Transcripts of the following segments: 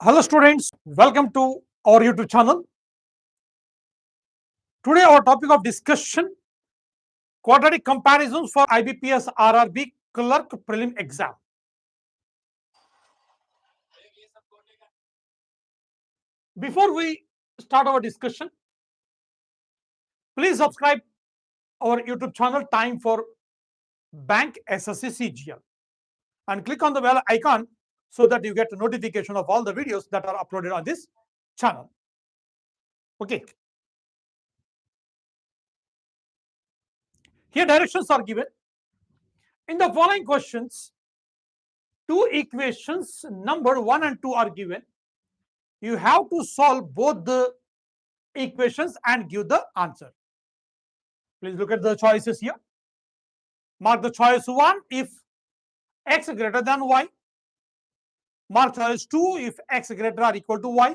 Hello students, welcome to our YouTube channel. Today our topic of discussion, quadratic comparisons for IBPS RRB Clerk Prelim exam. Before we start our discussion, please subscribe our YouTube channel Time for Bank SSC CGL and click on the bell icon so that you get a notification of all the videos that are uploaded on this channel. Okay. Here directions are given. In the following questions, two equations number 1 and 2 are given. You have to solve both the equations and give the answer. Please look at the choices here. Mark the choice 1 if x greater than y. Mark choice 2 if x greater or equal to y.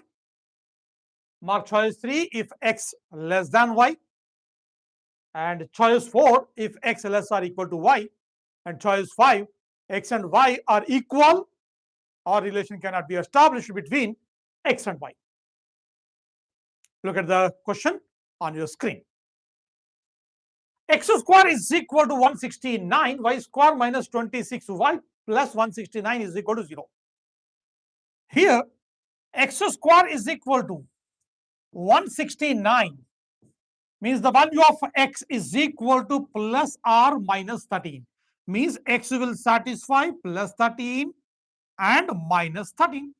Mark choice 3 if x less than y. And choice 4 if x less or equal to y. And choice 5, x and y are equal or relation cannot be established between x and y. Look at the question on your screen. X square is equal to 169, y square minus 26y plus 169 is equal to 0. Here, x square is equal to 169 means the value of x is equal to plus or minus 13. Means x will satisfy plus 13 and minus 13.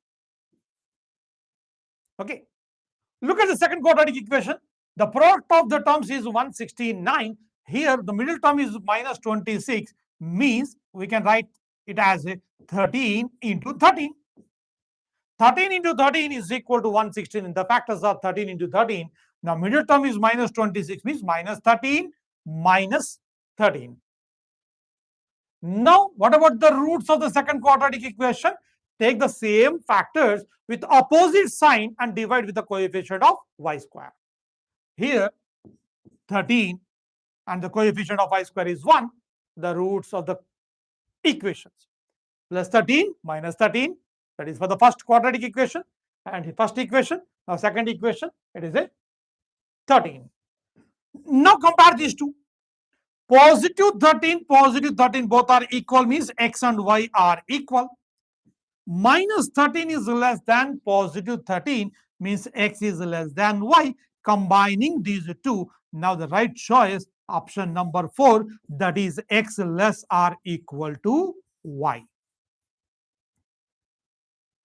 Okay. Look at the second quadratic equation. The product of the terms is 169. Here, the middle term is minus 26. Means we can write it as 13 into 13. 13 into 13 is equal to 116. The factors are 13 into 13. Now, middle term is minus 26. Means minus 13 minus 13. Now, what about the roots of the second quadratic equation? Take the same factors with opposite sign and divide with the coefficient of y square. Here, 13 and the coefficient of y square is 1. The roots of the equations. Plus 13 minus 13. That is for the first quadratic equation. And first equation, now second equation, it is a 13. Now compare these two. Positive 13, both are equal means x and y are equal. Minus 13 is less than positive 13 means x is less than y. Combining these two, now the right choice, option number 4, that is x less or equal to y.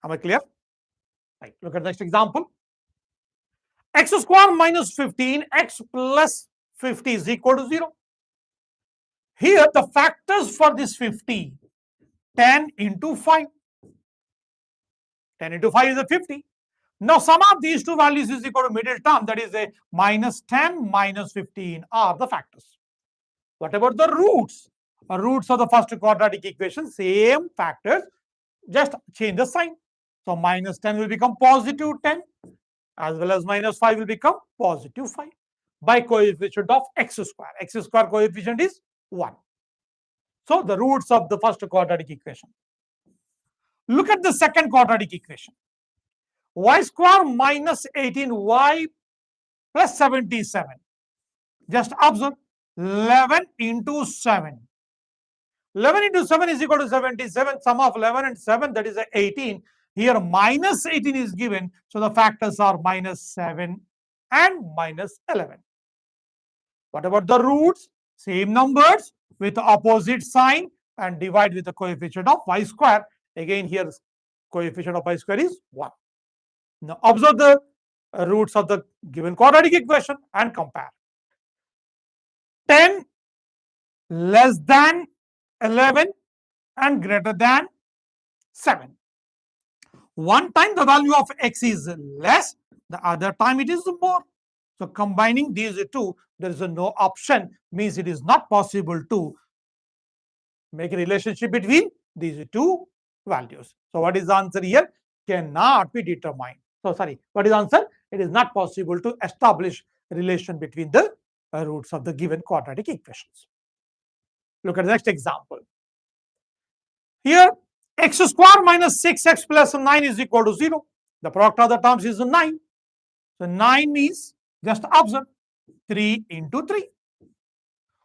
Am I clear? Right. Look at the next example. X square minus 15, x plus 50 is equal to 0. Here, the factors for this 50, 10 into 5. 10 into 5 is a 50. Now, sum of these two values is equal to middle term, that is a minus 10 minus 15 are the factors. What about the roots? Roots of the first quadratic equation, same factors, just change the sign. So, minus 10 will become positive 10, as well as minus 5 will become positive 5 by coefficient of x square. X square coefficient is 1. So, the roots of the first quadratic equation. Look at the second quadratic equation. Y square minus 18y plus 77. Just observe 11 into 7. 11 into 7 is equal to 77. Sum of 11 and 7, that is 18. Here minus 18 is given. So, the factors are minus 7 and minus 11. What about the roots? Same numbers with opposite sign and divide with the coefficient of y square. Again, here coefficient of y square is 1. Now, observe the roots of the given quadratic equation and compare. 10 less than 11 and greater than 7. One time the value of x is less, the other time it is more. So, combining these two, there is no option, means it is not possible to make a relationship between these two values. So, what is the answer here? Cannot be determined. So, sorry, what is the answer? It is not possible to establish a relation between the roots of the given quadratic equations. Look at the next example. Here, x square minus 6x plus 9 is equal to 0. The product of the terms is 9. So 9 means, just observe, 3 into 3.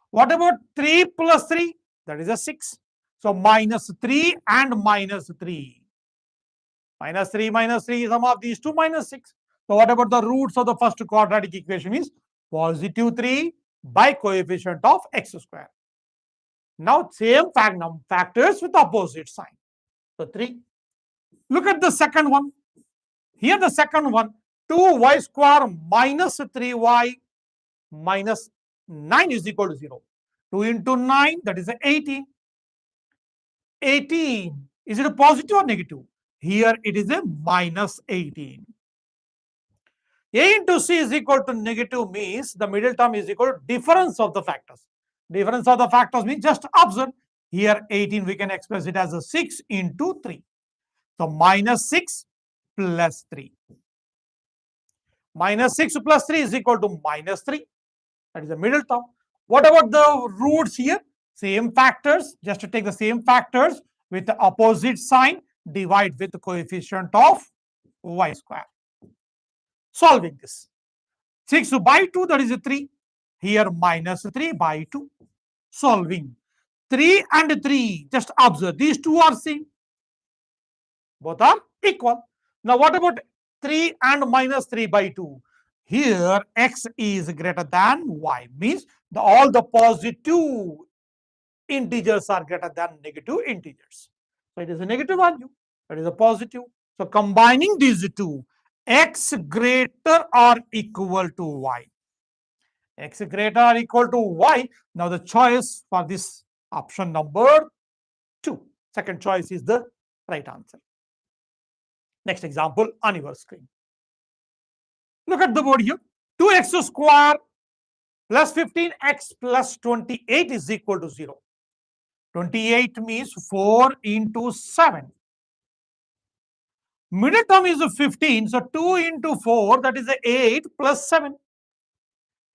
What about 3 plus 3? That is a 6. So minus 3 and minus 3. Minus 3, sum of these two minus 6. So what about the roots of the first quadratic equation is positive 3 by coefficient of x square. Now same factors with opposite sign. So 3. Look at the second one. Here the second one, 2y square minus 3y minus 9 is equal to 0. 2 into 9, that is 18. 18, is it a positive or negative? Here it is a minus 18. A into C is equal to negative means the middle term is equal to difference of the factors. Difference of the factors means, just observe, here 18 we can express it as a 6 into 3. So minus 6 plus 3. Minus 6 plus 3 is equal to minus 3. That is the middle term. What about the roots here? Same factors, just to take the same factors with the opposite sign, divide with the coefficient of y square. Solving this. 6 by 2, that is a 3. Here minus 3 by 2. Solving. 3 and 3, just observe, these two are same. Both are equal. Now what about 3 and minus 3 by 2? Here x is greater than y, means all the positive integers are greater than negative integers. So it is a negative value, that is a positive. So combining these two, x greater or equal to y. X greater or equal to y. Now the choice for this option number 2. Second choice is the right answer. Next example on your screen. Look at the board here. 2x square plus 15x plus 28 is equal to 0. 28 means 4 into 7. Middle term is 15. So 2 into 4, that is 8 plus 7.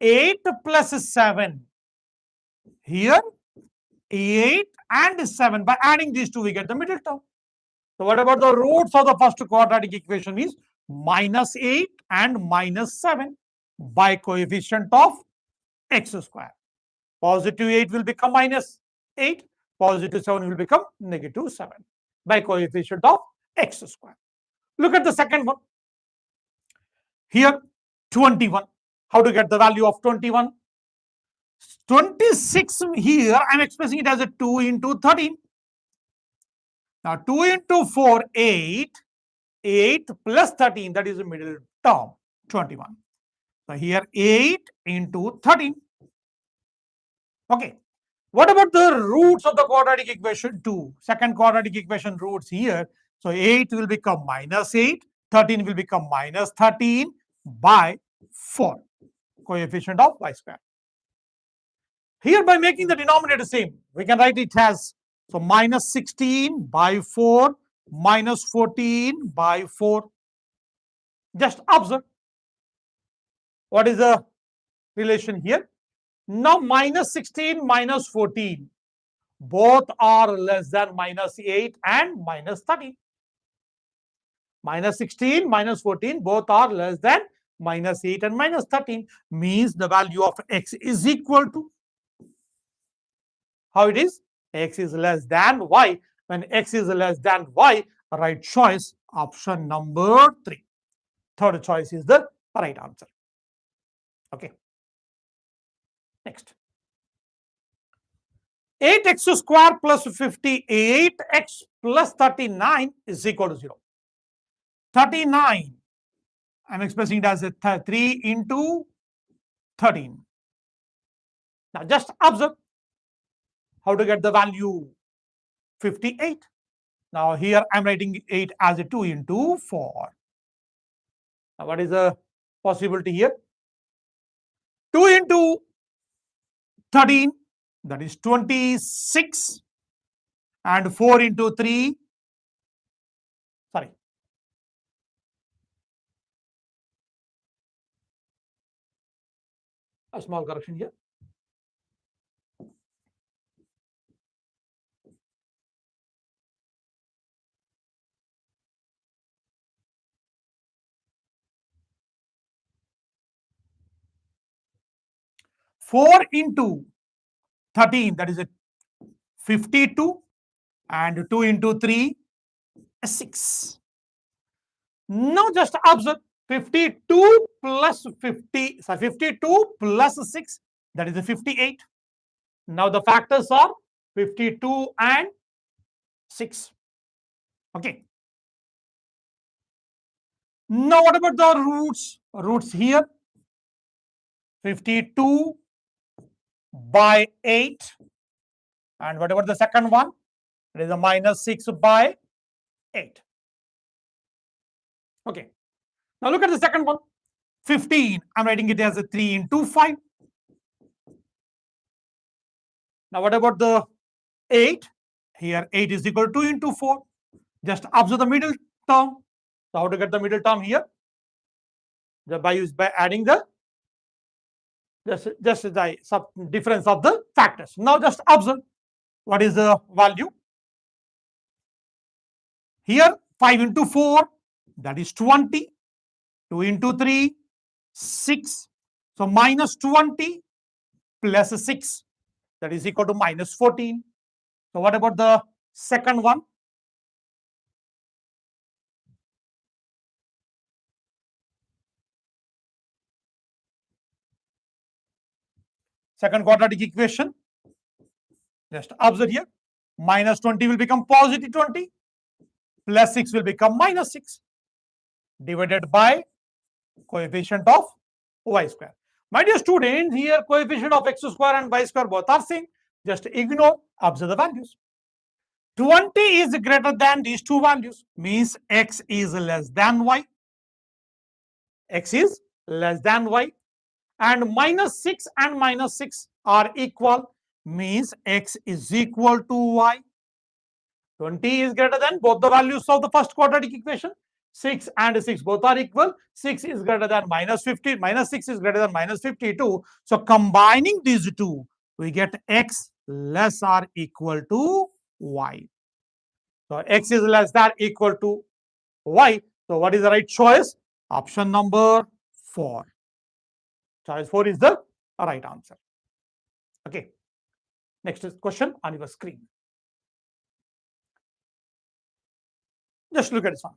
8 plus 7. Here 8 and 7. By adding these two, we get the middle term. So what about the roots of the first quadratic equation is minus 8 and minus 7 by coefficient of x square. Positive 8 will become minus 8. Positive 7 will become negative 7 by coefficient of x square. Look at the second one. Here 21. How to get the value of 21? 26 here, I am expressing it as a 2 into 13. Now 2 into 4, 8. 8 plus 13, that is the middle term, 21. So here 8 into 13. Okay. What about the roots of the quadratic equation 2? Second quadratic equation roots here. So 8 will become minus 8. 13 will become minus 13 by 4. Coefficient of y square. Here by making the denominator same, we can write it as, so minus 16 by 4 minus 14 by 4. Just observe. What is the relation here? Now minus 16 minus 14. Both are less than minus 8 and minus 13. Minus 16 minus 14, both are less than minus 8 and minus 13. Means the value of x is equal to, how it is? X is less than y. When x is less than y, right choice, option number 3. Third choice is the right answer. Okay. Next. 8x square plus 58x plus 39 is equal to 0. 39, I'm expressing it as a 3 into 13. Now just observe how to get the value 58. Now here I'm writing 8 as a 2 into 4. Now what is the possibility here? 2 into 13, that is 26, and 4 into 3, sorry, a small correction here. 4 into 13, that is a 52, and 2 into 3, 6. Now just observe 52 plus 52 plus 6, that is a 58. Now the factors are 52 and 6. Okay. Now what about the roots? Roots here, 52 by 8. And what about the second one? It is a minus 6 by 8. Okay. Now look at the second one. 15. I'm writing it as a 3 into 5. Now what about the 8? Here 8 is equal to 2 into 4. Just observe the middle term. So how to get the middle term here? By adding the just the difference of the factors. Now just observe what is the value. Here 5 into 4, that is 20. 2 into 3, 6. So minus 20 plus 6, that is equal to minus 14. So what about the second one? Second quadratic equation. Just observe here. Minus 20 will become positive 20. Plus 6 will become minus 6. Divided by coefficient of y square. My dear students, here coefficient of x square and y square both are same. Just ignore, observe the values. 20 is greater than these two values, means x is less than y. X is less than y. And minus 6 and minus 6 are equal, means x is equal to y. 20 is greater than both the values of the first quadratic equation. 6 and 6 both are equal. 6 is greater than minus 50. Minus 6 is greater than minus 52. So combining these two, we get x less or equal to y. So x is less than equal to y. So what is the right choice? Option number 4. Choice 4 is the right answer. Okay. Next question on your screen. Just look at this one.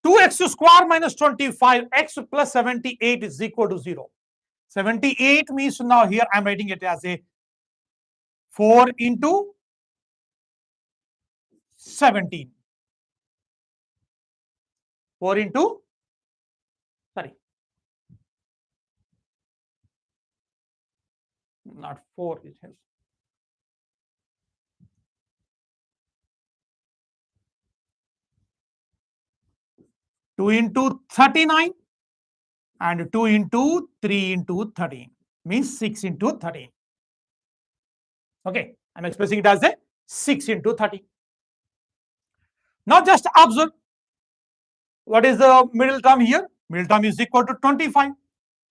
2x square minus 25x plus 78 is equal to 0. 78 means now here I'm writing it as a 4 into 17. 4 into, sorry, not 4, it has. Two into 39 and 2 into 3 into 13 means 6 into 13. Okay, I'm expressing it as a 6 into 13. Now just observe what is the middle term here. Middle term is equal to 25.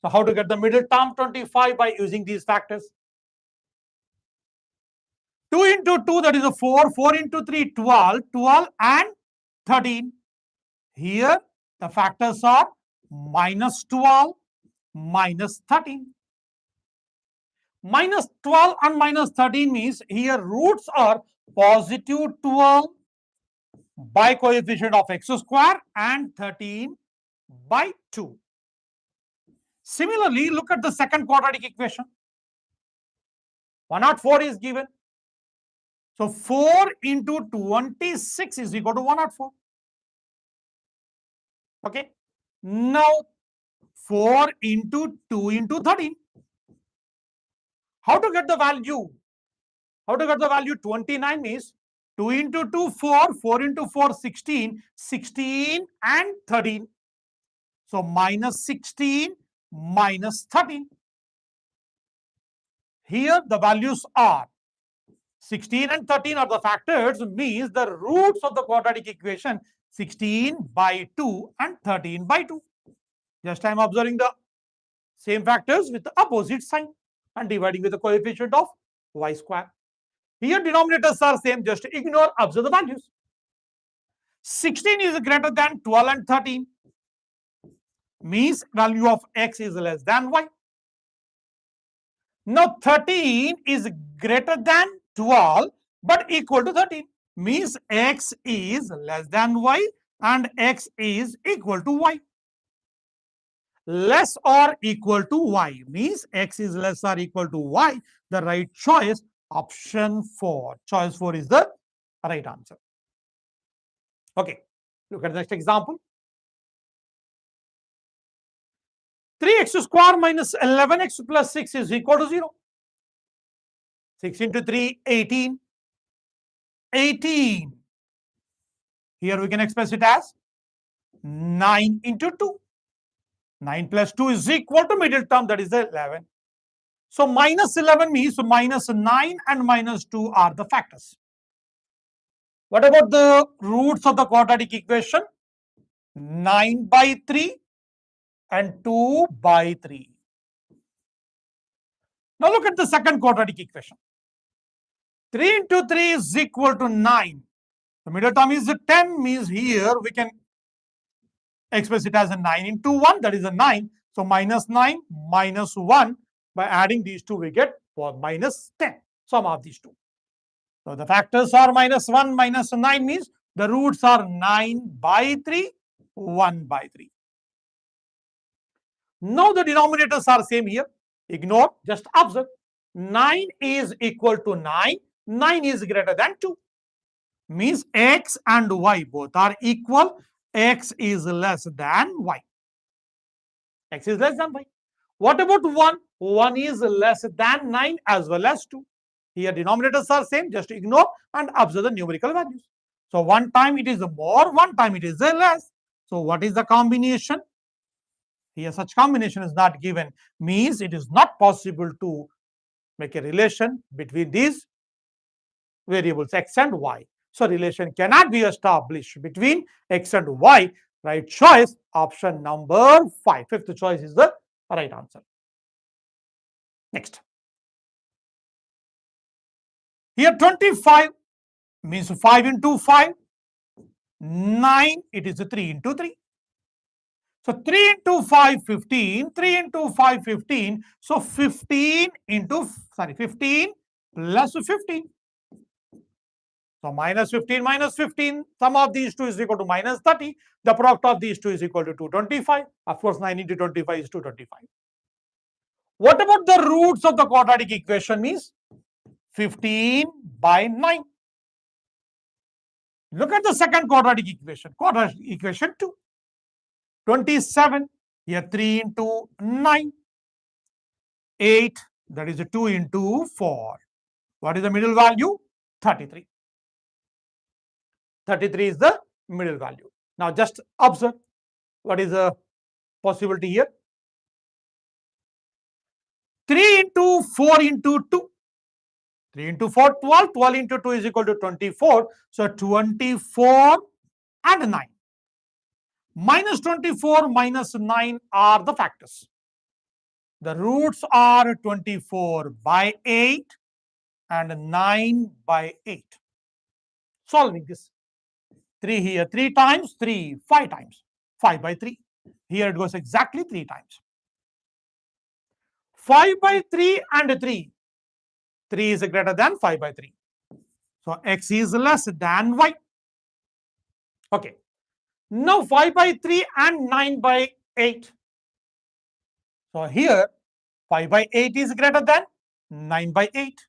So how to get the middle term 25? By using these factors. 2 into 2, that is a 4. 4 into 3, 12. 12 and 13. Here the factors are minus 12, minus 13. Minus 12 and minus 13 means here roots are positive 12 by coefficient of x square and 13 by 2. Similarly, look at the second quadratic equation. 104 is given. So 4 into 26 is equal to 104. Okay. Now 4 into 2 into 13. How to get the value? How to get the value? 29 means 2 into 2, 4. 4 into 4, 16. 16 and 13. So minus 16 minus 13. Here the values are 16 and 13 are the factors, means the roots of the quadratic equation 16 by 2 and 13 by 2. Just I am observing the same factors with the opposite sign and dividing with the coefficient of y square. Here denominators are same, just ignore, observe the values. 16 is greater than 12 and 13. means value of x is less than y. Now 13 is greater than 12 but equal to 13, means x is less than y and x is equal to y. Less or equal to y means x is less or equal to y. The right choice, option 4. Choice 4 is the right answer. Okay, look at the next example. 3x square minus 11x plus 6 is equal to 0. 6 into 3, 18. 18. Here we can express it as 9 into 2. 9 plus 2 is equal to middle term, that is the 11. So minus 11 means minus 9 and minus 2 are the factors. What about the roots of the quadratic equation? 9 by 3 and 2 by 3. Now look at the second quadratic equation. 3 into 3 is equal to 9. The middle term is 10, means here we can express it as a 9 into 1, that is a 9. So minus 9 minus 1. By adding these two, we get minus 10. Sum of these two. So the factors are minus 1 minus 9 means the roots are 9 by 3, 1 by 3. Now the denominators are same here. Ignore, just observe. 9 is equal to 9. 9 is greater than 2. Means x and y both are equal. X is less than y. X is less than y. What about 1? 1 is less than 9 as well as 2. Here denominators are same. Just ignore and observe the numerical values. So one time it is more, one time it is less. So what is the combination? Here such combination is not given, means it is not possible to make a relation between these variables x and y. So relation cannot be established between x and y. Right choice, option number 5. Fifth choice is the right answer. Next. Here 25 means 5 into 5. 9, it is 3 into 3. So 3 into 5, 15. 3 into 5, 15. So 15 plus 15. So minus 15 minus 15. Sum of these two is equal to minus 30. The product of these two is equal to 225. Of course, 9 into 25 is 225. What about the roots of the quadratic equation means 15 by 9. Look at the second quadratic equation. Quadratic equation 2. 27. Here 3 into 9. 8. That is 2 into 4. What is the middle value? 33. 33 is the middle value. Now just observe what is the possibility here. 3 into 4 into 2. 3 into 4, 12. 12 into 2 is equal to 24. So 24 and 9. Minus 24 minus 9 are the factors. The roots are 24 by 8 and 9 by 8. Solving this. 3 here, 3 times, 3, 5 times. 5 by 3. Here it goes exactly 3 times. 5 by 3 and 3. 3 is greater than 5 by 3. So x is less than y. Okay. Now 5 by 3 and 9 by 8. So here 5 by 8 is greater than 9 by 8.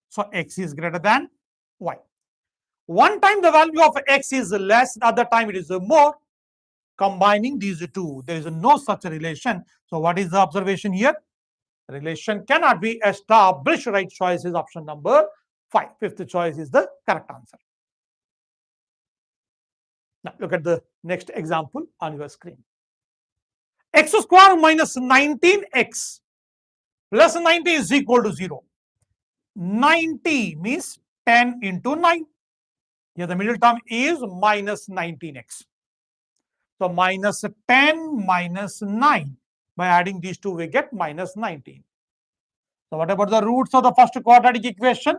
So x is greater than y. One time the value of x is less, the other time it is more. Combining these two, there is no such relation. So what is the observation here? Relation cannot be established. Right choice is option number 5. Fifth choice is the correct answer. Now look at the next example on your screen. X square minus 19x plus 90 is equal to 0. 90 means 10 into 9. Here the middle term is minus 19x. So minus 10 minus 9. By adding these two, we get minus 19. So what about the roots of the first quadratic equation?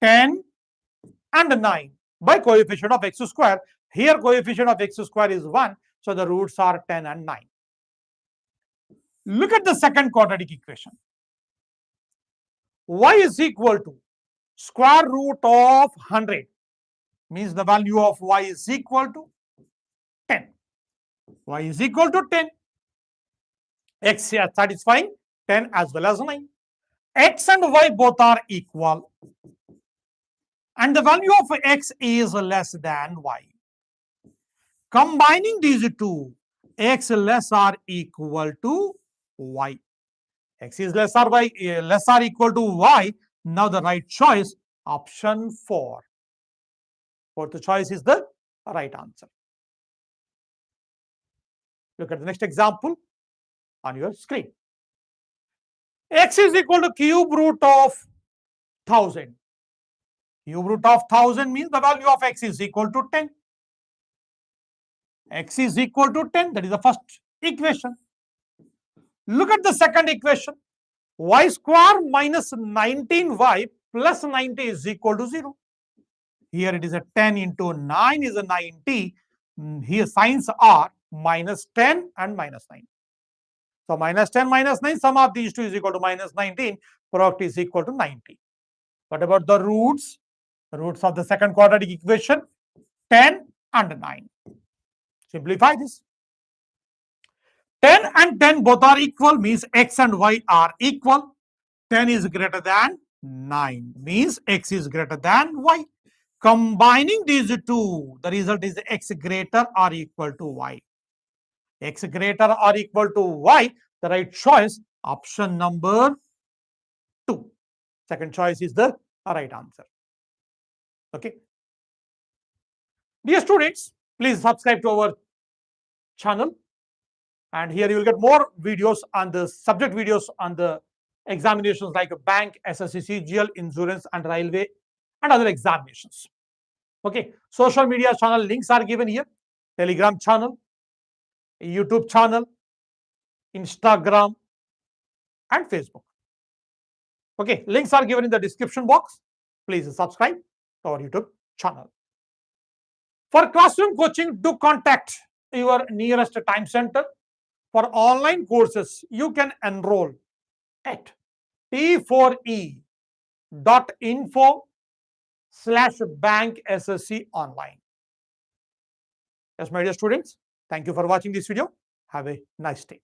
10 and 9 by coefficient of x square. Here coefficient of x square is 1. So the roots are 10 and 9. Look at the second quadratic equation. Y is equal to square root of 100, means the value of y is equal to 10. Y is equal to 10. X here satisfying 10 as well as 9. X and y both are equal, and the value of x is less than y. Combining these two, x less or equal to y. X is less or equal to y. Now the right choice, option 4. Fourth choice is the right answer. Look at the next example on your screen. X is equal to cube root of 1000. Cube root of 1000 means the value of x is equal to 10. X is equal to 10. That is the first equation. Look at the second equation. Y square minus 19y plus 90 is equal to 0. Here it is a 10 into 9 is a 90. Here signs are minus 10 and minus 9. So minus 10 minus 9, sum of these two is equal to minus 19. Product is equal to 90. What about the roots? The roots of the second quadratic equation, 10 and 9. Simplify this. 10 and 10 both are equal, means x and y are equal. 10 is greater than 9, means x is greater than y. Combining these two, the result is x greater or equal to y. X greater or equal to y, the right choice, option number 2. Second choice is the right answer. Okay. Dear students, please subscribe to our channel, and here you will get more videos on the subject videos on the examinations like bank, SSC, CGL, insurance and railway and other examinations. Okay. Social media channel links are given here. Telegram channel, YouTube channel, Instagram and Facebook. Okay, links are given in the description box. Please subscribe to our YouTube channel. For classroom coaching, do contact your nearest time center. For online courses, you can enroll at t4e.info/bank SSC online. Yes, my dear students, thank you for watching this video. Have a nice day.